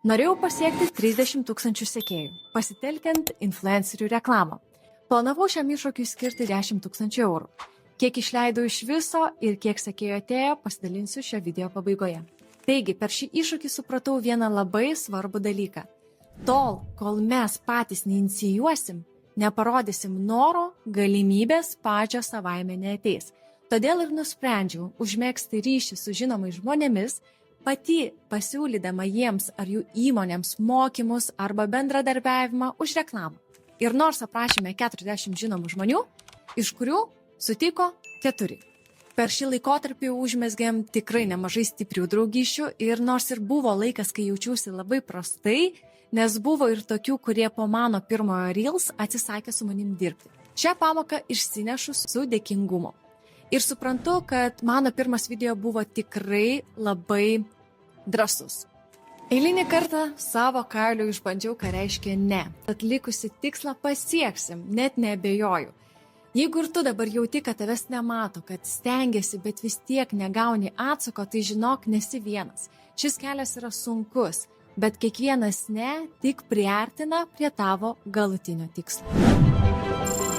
Norėjau pasiekti 30 000 sekėjų, pasitelkiant influencerių reklamą. Planavau šiam iššūkiui skirti 10 000 eurų. Kiek išleidau iš viso ir kiek sekėjų atėjo, pasidalinsiu šio video pabaigoje. Taigi, per šį iššūkį supratau vieną labai svarbų dalyką. Tol, kol mes patys neinicijuosim, neparodysim noro, galimybės pačios savaime neateis. Todėl ir nusprendžiau užmegzti ryšį su žinomais žmonėmis, pati pasiūlydama jiems ar jų įmonėms mokymus arba bendradarbiavimą už reklamą. Ir nors aprašėme 40 žinomų žmonių, iš kurių sutiko 4. Per šį laikotarpį užmezgėm tikrai nemažai stiprių draugysčių ir nors ir buvo laikas, kai jaučiausi labai prastai, nes buvo ir tokių, kurie po mano pirmojo Reels atsisakė su manim dirbti. Šią pamoką išsinešu su dėkingumu. Ir suprantu, kad mano pirmas video buvo tikrai labai drąsus. Eilinį kartą savo kailiu išbandžiau, ką reiškia ne. Atlikusi tikslą pasieksim, net neabejoju. Jeigu ir tu dabar jauti, kad tavęs nemato, kad stengiasi, bet vis tiek negauni atsako, tai žinok, nesi vienas. Šis kelias yra sunkus, bet kiekvienas ne tik priartina prie tavo galutinio tikslo.